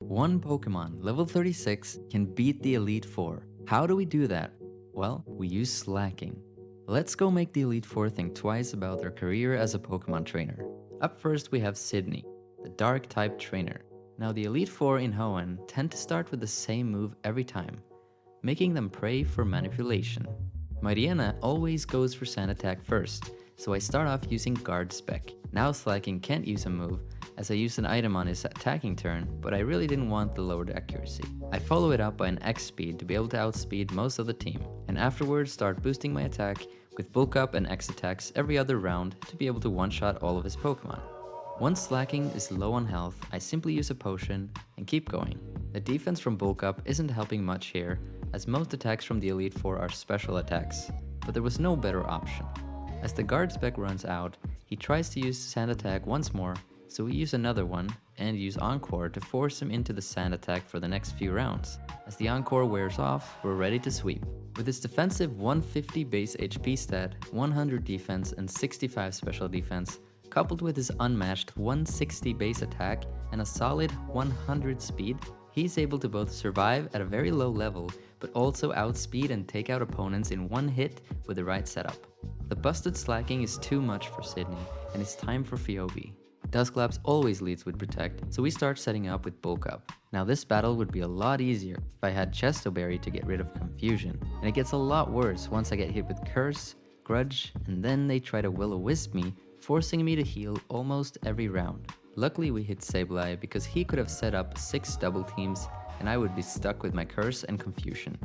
One Pokemon, level 36, can beat the Elite Four. How do we do that? Well, we use slacking. Let's go make the Elite Four think twice about their career as a Pokemon trainer. Up first, we have Sydney, the Dark type trainer. Now, the Elite Four in Hoenn tend to start with the same move every time, making them prey for manipulation. Mariana always goes for Sand Attack first, so I start off using Guard Spec. Now Slacking can't use a move, as I used an item on his attacking turn, but I really didn't want the lowered accuracy. I follow it up by an X speed to be able to outspeed most of the team, and afterwards start boosting my attack with Bulk Up and X attacks every other round to be able to one-shot all of his Pokemon. Once Slacking is low on health, I simply use a potion and keep going. The defense from Bulk Up isn't helping much here, as most attacks from the Elite Four are special attacks, but there was no better option. As the Guard Spec runs out, he tries to use Sand Attack once more, so we use another one and use Encore to force him into the Sand Attack for the next few rounds. As the Encore wears off, we're ready to sweep. With his defensive 150 base HP stat, 100 defense and 65 special defense, coupled with his unmatched 160 base attack and a solid 100 speed, he's able to both survive at a very low level, but also outspeed and take out opponents in one hit with the right setup. The busted Slacking is too much for Sydney, and it's time for Phoebe. Dusclops always leads with Protect, so we start setting up with Bulk Up. Now this battle would be a lot easier if I had Chesto Berry to get rid of Confusion, and it gets a lot worse once I get hit with Curse, Grudge, and then they try to Will-O-Wisp me, forcing me to heal almost every round. Luckily we hit Sableye because he could have set up 6 double teams and I would be stuck with my Curse and Confusion.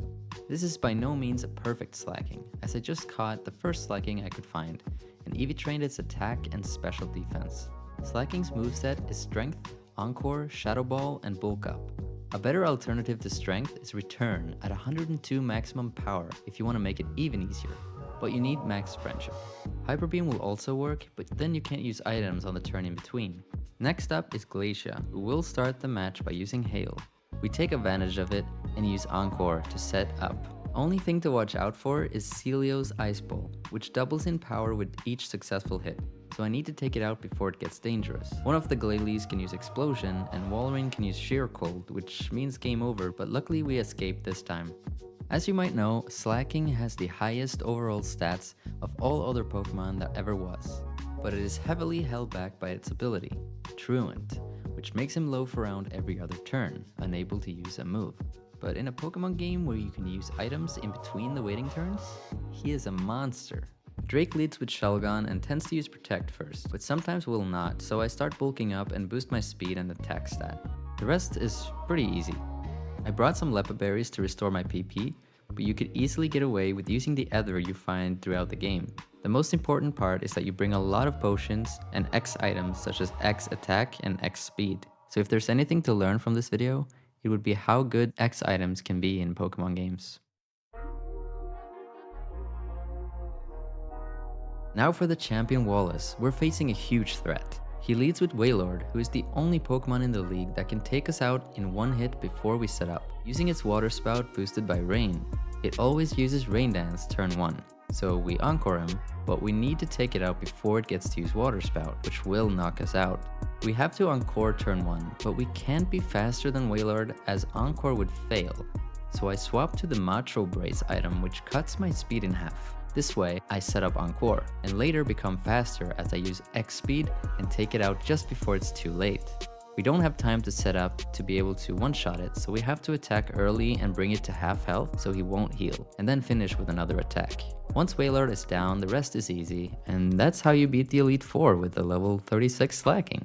This is by no means a perfect Slacking, as I just caught the first Slacking I could find, and Eevee trained its attack and special defense. Slacking's moveset is Strength, Encore, Shadow Ball, and Bulk Up. A better alternative to Strength is Return at 102 maximum power if you want to make it even easier, but you need max Friendship. Hyper Beam will also work, but then you can't use items on the turn in between. Next up is Glacia, who will start the match by using Hail. We take advantage of it and use Encore to set up. Only thing to watch out for is Celio's Ice Ball, which doubles in power with each successful hit, so I need to take it out before it gets dangerous. One of the Glalie can use Explosion, and Walrein can use Sheer Cold, which means game over, but luckily we escaped this time. As you might know, Slacking has the highest overall stats of all other Pokemon that ever was, but it is heavily held back by its ability, Truant, which makes him loaf around every other turn, unable to use a move. But in a Pokemon game where you can use items in between the waiting turns, he is a monster. Drake leads with Shelgon and tends to use Protect first, but sometimes will not, so I start bulking up and boost my speed and attack stat. The rest is pretty easy. I brought some Leppa Berries to restore my PP, but you could easily get away with using the Ether you find throughout the game. The most important part is that you bring a lot of potions and X items such as X attack and X speed. So if there's anything to learn from this video, it would be how good X items can be in Pokemon games. Now for the champion Wallace, we're facing a huge threat. He leads with Wailord, who is the only Pokemon in the league that can take us out in one hit before we set up. Using its Water Spout boosted by Rain, it always uses Rain Dance turn 1. So we Encore him, but we need to take it out before it gets to use Water Spout, which will knock us out. We have to Encore turn 1, but we can't be faster than Wailord as Encore would fail. So I swap to the Macho Brace item, which cuts my speed in half. This way, I set up Encore, and later become faster as I use X speed and take it out just before it's too late. We don't have time to set up to be able to one-shot it, so we have to attack early and bring it to half health so he won't heal, and then finish with another attack. Once Wailord is down, the rest is easy, and that's how you beat the Elite Four with the level 36 Slacking.